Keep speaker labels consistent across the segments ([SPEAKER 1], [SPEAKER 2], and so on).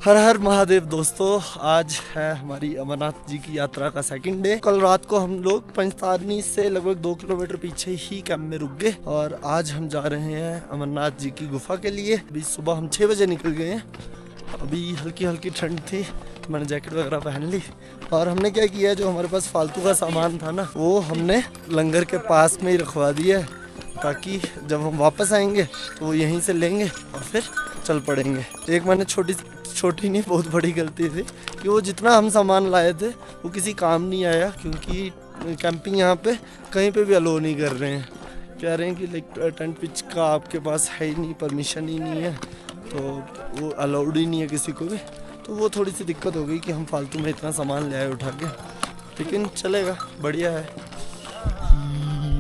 [SPEAKER 1] हर हर महादेव दोस्तों, आज है हमारी अमरनाथ जी की यात्रा का सेकंड डे। कल रात को हम लोग पंचतारनी से लगभग 2 किलोमीटर पीछे ही कैंप में रुक गए और आज हम जा रहे हैं अमरनाथ जी की गुफा के लिए। अभी सुबह हम 6 बजे निकल गए हैं। अभी हल्की हल्की ठंड थी, मैंने जैकेट वगैरह पहन ली और हमने क्या किया, जो हमारे पास फालतू का सामान था ना, वो हमने लंगर के पास में ही रखवा दिया है ताकि जब हम वापस आएंगे तो वो यहीं से लेंगे और फिर चल पड़ेंगे। एक मैंने छोटी नहीं बहुत बड़ी गलती थी कि वो जितना हम सामान लाए थे वो किसी काम नहीं आया, क्योंकि कैंपिंग यहाँ पे कहीं पे भी अलो नहीं कर रहे हैं। कह रहे हैं कि लाइक टेंट पिच का आपके पास है ही नहीं, परमिशन ही नहीं है, तो वो अलाउड ही नहीं है किसी को भी। तो वो थोड़ी सी दिक्कत हो गई कि हम फालतू में इतना सामान ले आए उठा के, लेकिन चलेगा, बढ़िया है।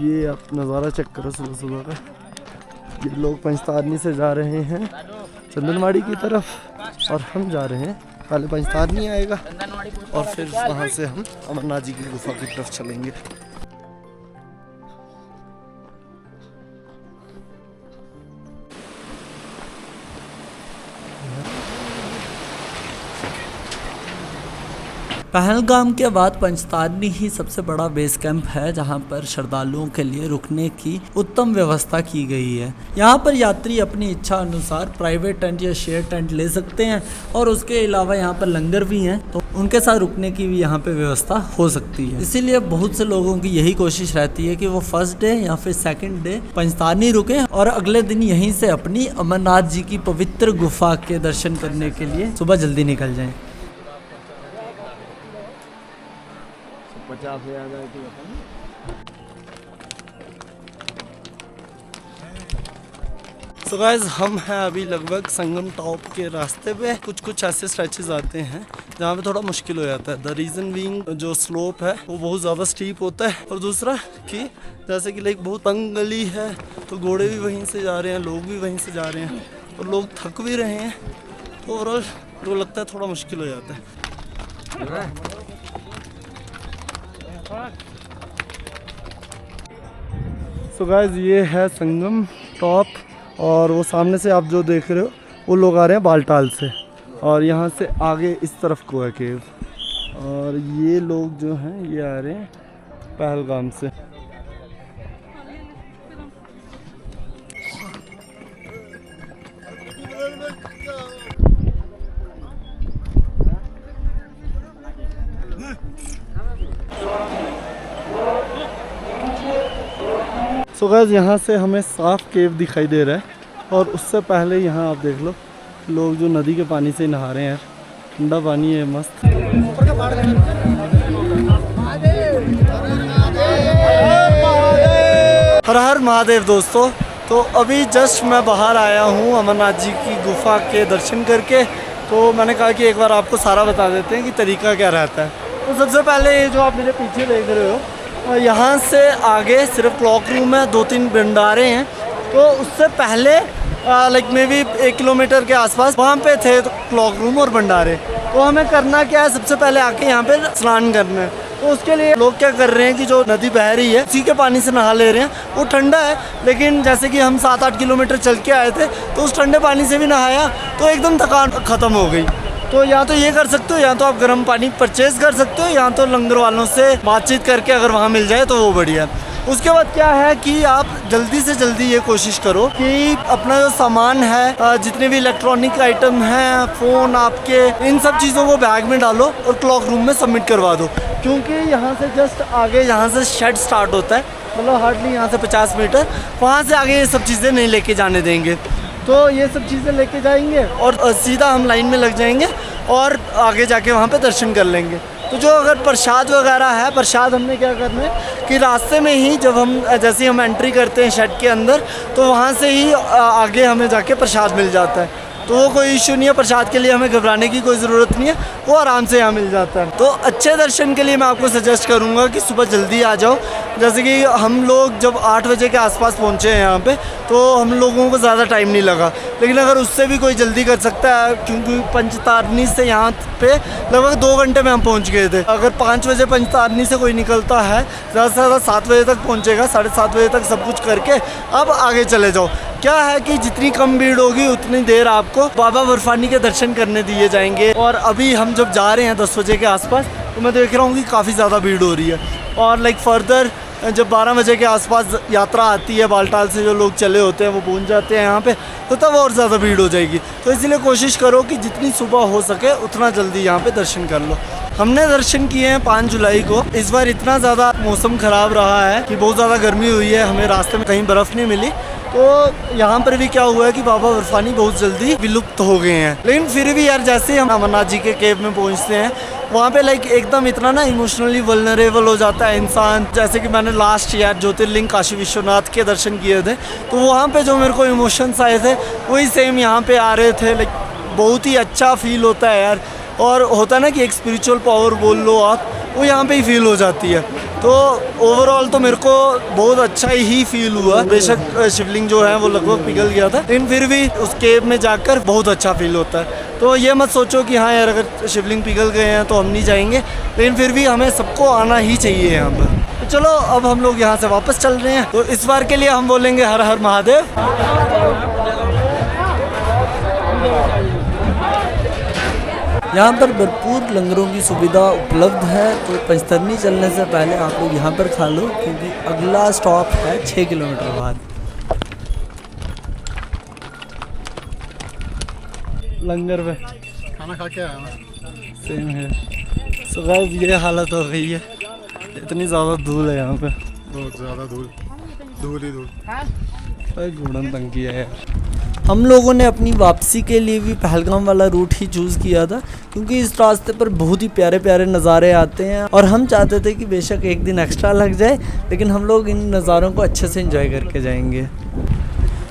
[SPEAKER 1] ये आप नज़ारा चेक करो सुबह सुबह का। ये लोग पंचतारनी से जा रहे हैं चंदनवाड़ी की तरफ और हम जा रहे हैं, पहले पंचतारनी आएगा और फिर वहाँ से हम अमरनाथ जी की गुफा की तरफ चलेंगे।
[SPEAKER 2] पहलगाम के बाद पंचतारनी ही सबसे बड़ा बेस कैंप है, जहां पर श्रद्धालुओं के लिए रुकने की उत्तम व्यवस्था की गई है। यहां पर यात्री अपनी इच्छा अनुसार प्राइवेट टेंट या शेयर टेंट ले सकते हैं और उसके अलावा यहां पर लंगर भी हैं, तो उनके साथ रुकने की भी यहां पे व्यवस्था हो सकती है। इसीलिए बहुत से लोगों की यही कोशिश रहती है कि वो फर्स्ट डे या फिर सेकेंड डे पंचतारनी रुके और अगले दिन यहीं से अपनी अमरनाथ जी की पवित्र गुफा के दर्शन करने के लिए सुबह जल्दी निकल जाएं।
[SPEAKER 1] 50,000 की तो गाइस, हम हैं अभी लगभग संगम टॉप के रास्ते पे। कुछ ऐसे स्ट्रेचेस आते हैं जहाँ पे थोड़ा मुश्किल हो जाता है। द रीज़न बीइंग जो स्लोप है वो बहुत ज़्यादा स्टीप होता है, और दूसरा कि जैसे कि लाइक बहुत तंग गली है, तो घोड़े भी वहीं से जा रहे हैं, लोग भी वहीं से जा रहे हैं और लोग थक भी रहे हैं, तो ओवरऑल वो लगता है थोड़ा मुश्किल हो जाता है। सो गाइस, ये है संगम टॉप और वो सामने से आप जो देख रहे हो वो लोग आ रहे हैं बालटाल से, और यहाँ से आगे इस तरफ को है केव, और ये लोग जो हैं ये आ रहे हैं पहलगाम से। तो गाइस, यहाँ से हमें साफ केव दिखाई दे रहा है, और उससे पहले यहाँ आप देख लो लोग जो नदी के पानी से नहा रहे हैं। ठंडा पानी है, मस्त। हर हर महादेव दोस्तों, तो अभी जस्ट मैं बाहर आया हूँ अमरनाथ जी की गुफा के दर्शन करके। तो मैंने कहा कि एक बार आपको सारा बता देते हैं कि तरीका क्या रहता है। तो सबसे पहले ये जो आप मेरे पीछे देख रहे हो, यहाँ से आगे सिर्फ क्लॉक रूम है, 2-3 भंडारे हैं। तो उससे पहले लाइक मे बी 1 किलोमीटर के आसपास वहाँ पे थे तो क्लॉक रूम और भंडारे। तो हमें करना क्या है, सबसे पहले आके यहाँ पे स्नान करना है। तो उसके लिए लोग क्या कर रहे हैं कि जो नदी बह रही है उसी के पानी से नहा ले रहे हैं। वो ठंडा है, लेकिन जैसे कि हम 7-8 किलोमीटर चल के आए थे, तो उस ठंडे पानी से भी नहाया तो एकदम थकान ख़त्म हो गई। तो या तो ये कर सकते हो, या तो आप गर्म पानी परचेज़ कर सकते हो, या तो लंगर वालों से बातचीत करके अगर वहाँ मिल जाए तो वो बढ़िया। उसके बाद क्या है कि आप जल्दी से जल्दी ये कोशिश करो कि अपना जो सामान है, जितने भी इलेक्ट्रॉनिक आइटम हैं, फ़ोन आपके, इन सब चीज़ों को बैग में डालो और क्लॉक रूम में सबमिट करवा दो, क्योंकि यहाँ से जस्ट आगे यहाँ से शेड स्टार्ट होता है, मतलब हार्डली यहाँ से 50 मीटर, वहाँ से आगे ये सब चीज़ें नहीं लेके जाने देंगे। तो ये सब चीज़ें लेके जाएंगे और सीधा हम लाइन में लग जाएंगे और आगे जाके वहाँ पे दर्शन कर लेंगे। तो जो अगर प्रसाद वगैरह है, प्रसाद हमने क्या करना है कि रास्ते में ही जब हम जैसे हम एंट्री करते हैं शेड के अंदर, तो वहाँ से ही आगे हमें जाके प्रसाद मिल जाता है। तो वो कोई इशू नहीं है, प्रसाद के लिए हमें घबराने की कोई ज़रूरत नहीं है, वो आराम से यहाँ मिल जाता है। तो अच्छे दर्शन के लिए मैं आपको सजेस्ट करूँगा कि सुबह जल्दी आ जाओ। जैसे कि हम लोग जब 8 बजे के आसपास पहुँचे हैं यहाँ पे, तो हम लोगों को ज़्यादा टाइम नहीं लगा, लेकिन अगर उससे भी कोई जल्दी कर सकता है, क्योंकि पंचतारनी से यहाँ पे लगभग 2 घंटे में हम पहुँच गए थे। अगर 5 बजे पंचतारनी से कोई निकलता है, ज़्यादा से ज़्यादा 7 बजे तक पहुँचेगा, 7:30 बजे तक सब कुछ करके अब आगे चले जाओ। क्या है कि जितनी कम भीड़ होगी उतनी देर आपको बाबा बर्फानी के दर्शन करने दिए जाएंगे। और अभी हम जब जा रहे हैं 10 बजे के आसपास तो मैं देख रहा हूँ कि काफ़ी ज़्यादा भीड़ हो रही है। और लाइक फर्दर जब 12 बजे के आसपास यात्रा आती है, बालटाल से जो लोग चले होते हैं वो पहुँच जाते हैं यहाँ पे, तो तब और ज़्यादा भीड़ हो जाएगी। तो इसलिए कोशिश करो कि जितनी सुबह हो सके उतना जल्दी यहाँ पे दर्शन कर लो। हमने दर्शन किए हैं 5 जुलाई को। इस बार इतना ज़्यादा मौसम ख़राब रहा है कि बहुत ज़्यादा गर्मी हुई है, हमें रास्ते में कहीं बर्फ़ नहीं मिली। तो यहाँ पर भी क्या हुआ है कि बाबा बर्फानी बहुत जल्दी विलुप्त हो गए हैं। लेकिन फिर भी यार जैसे हम अमरनाथ जी के केव में पहुँचते हैं वहाँ पे लाइक एकदम इतना ना इमोशनली वल्नरेबल हो जाता है इंसान। जैसे कि मैंने लास्ट ईयर ज्योतिर्लिंग काशी विश्वनाथ के दर्शन किए थे, तो वहाँ पे जो मेरे को इमोशंस आए थे वही सेम यहाँ पे आ रहे थे। लाइक बहुत ही अच्छा फील होता है यार। और होता है ना कि एक स्पिरिचुअल पावर बोल लो आप, वो यहाँ पे ही फील हो जाती है। तो ओवरऑल तो मेरे को बहुत अच्छा ही फील हुआ। बेशक शिवलिंग जो है वो लगभग पिघल गया था, लेकिन फिर भी उस केव में जाकर बहुत अच्छा फील होता है। तो ये मत सोचो कि हाँ यार अगर शिवलिंग पिघल गए हैं तो हम नहीं जाएंगे, लेकिन फिर भी हमें सबको आना ही चाहिए यहाँ पर। तो चलो अब हम लोग यहाँ से वापस चल रहे हैं। तो इस बार के लिए हम बोलेंगे हर हर महादेव।
[SPEAKER 2] यहाँ पर भरपूर लंगरों की सुविधा उपलब्ध है। तो पंचतरनी चलने से पहले आप लोग यहाँ पर खा लो, क्योंकि अगला स्टॉप है 6 किलोमीटर बाद।
[SPEAKER 1] लंगर पे
[SPEAKER 3] खाना खा के आया मैं।
[SPEAKER 1] सेम है। सो गाइस ये हालत हो गई है, इतनी ज़्यादा धूल है यहाँ पे,
[SPEAKER 3] बहुत ज़्यादा धूल धूल ही धूल।
[SPEAKER 1] घूमन तंग किया है।
[SPEAKER 2] हम लोगों ने अपनी वापसी के लिए भी पहलगाम वाला रूट ही चूज़ किया था, क्योंकि इस रास्ते पर बहुत ही प्यारे प्यारे नज़ारे आते हैं। और हम चाहते थे कि बेशक एक दिन एक्स्ट्रा लग जाए, लेकिन हम लोग इन नज़ारों को अच्छे से एंजॉय करके जाएंगे।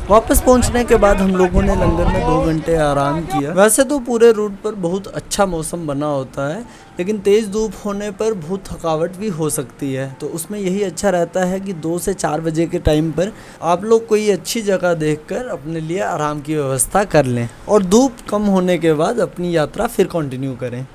[SPEAKER 2] वापस पहुंचने के बाद हम लोगों ने लंगर में 2 घंटे आराम किया। वैसे तो पूरे रूट पर बहुत अच्छा मौसम बना होता है, लेकिन तेज़ धूप होने पर बहुत थकावट भी हो सकती है। तो उसमें यही अच्छा रहता है कि 2 से 4 बजे के टाइम पर आप लोग कोई अच्छी जगह देखकर अपने लिए आराम की व्यवस्था कर लें और धूप कम होने के बाद अपनी यात्रा फिर कंटिन्यू करें।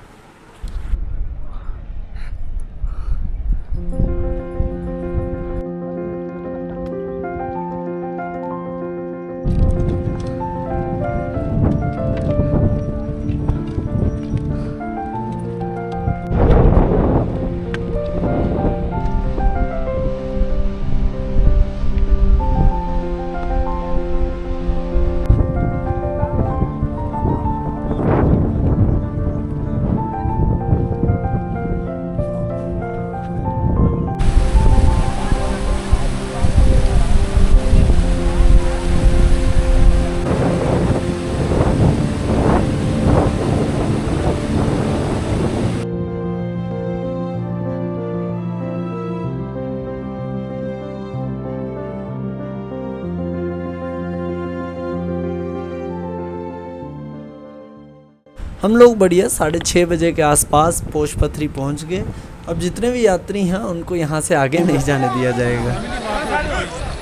[SPEAKER 2] हम लोग बढ़िया 6:30 बजे के आसपास पोशपत्री पहुंच गए। अब जितने भी यात्री हैं उनको यहाँ से आगे नहीं जाने दिया जाएगा।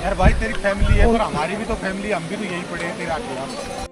[SPEAKER 3] यार भाई तेरी फैमिली है पर हमारी भी तो फैमिली, हम भी तो यही पड़े हैं तेरा अकेला।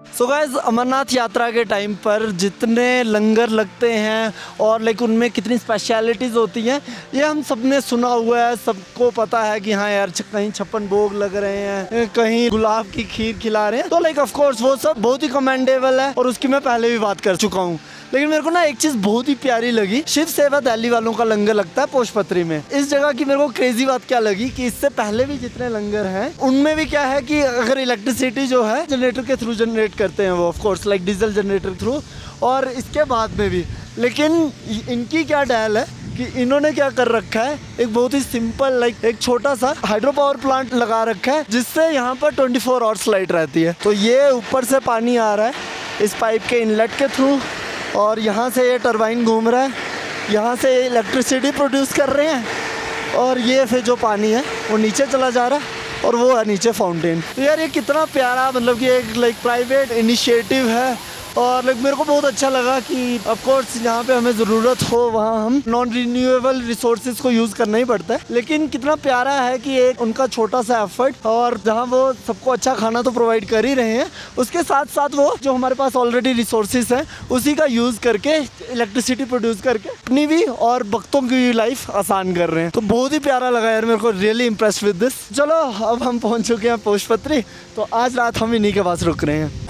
[SPEAKER 1] सो गाइस अमरनाथ यात्रा के टाइम पर जितने लंगर लगते हैं और लाइक उनमें कितनी स्पेशलिटीज़ होती हैं ये हम सब ने सुना हुआ है। सबको पता है कि हाँ यार कहीं 56 भोग लग रहे हैं, कहीं गुलाब की खीर खिला रहे हैं। तो लाइक ऑफ कोर्स वो सब बहुत ही कमेंडेबल है और उसकी मैं पहले भी बात कर चुका हूँ। लेकिन मेरे को ना एक चीज़ बहुत ही प्यारी लगी, शिव सेवा दिल्ली वालों का लंगर लगता है पोशपत्री में। इस जगह की मेरे को क्रेजी बात क्या लगी कि इससे पहले भी जितने लंगर हैं उनमें भी क्या है कि अगर इलेक्ट्रिसिटी जो है जनरेटर के थ्रू जनरेट करते हैं वो of course like diesel generator through, और इसके बाद में भी। लेकिन इनकी क्या डैल है कि इन्होंने क्या कर रखा है, एक बहुत ही सिंपल लाइक एक छोटा सा हाइड्रो पावर प्लांट लगा रखा है जिससे यहाँ पर 24 आवर्स लाइट रहती है। तो ये ऊपर से पानी आ रहा है इस पाइप के इनलेट के थ्रू और यहाँ से ये टरबाइन घूम रहा है, यहाँ से इलेक्ट्रिसिटी प्रोड्यूस कर रहे हैं और ये फिर जो पानी है वो नीचे चला जा रहा है और वो है नीचे फाउंटेन। तो यार ये कितना प्यारा, मतलब कि एक लाइक प्राइवेट इनिशिएटिव है और मेरे को बहुत अच्छा लगा कि ऑफ कोर्स जहाँ पे हमें ज़रूरत हो वहाँ हम नॉन रिन्यूएबल रिसोर्सेज को यूज़ करना ही पड़ता है, लेकिन कितना प्यारा है कि एक उनका छोटा सा एफर्ट, और जहाँ वो सबको अच्छा खाना तो प्रोवाइड कर ही रहे हैं, उसके साथ साथ वो जो हमारे पास ऑलरेडी रिसोर्सेज हैं उसी का यूज़ करके इलेक्ट्रिसिटी प्रोड्यूस करके अपनी भी और भक्तों की भी लाइफ आसान कर रहे हैं। तो बहुत ही प्यारा लगा यार, मेरे को रियली इम्प्रेस्ड विद दिस। चलो अब हम पहुँच चुके हैं पुष्पत्री, तो आज रात हम इन्हीं के पास रुक रहे हैं।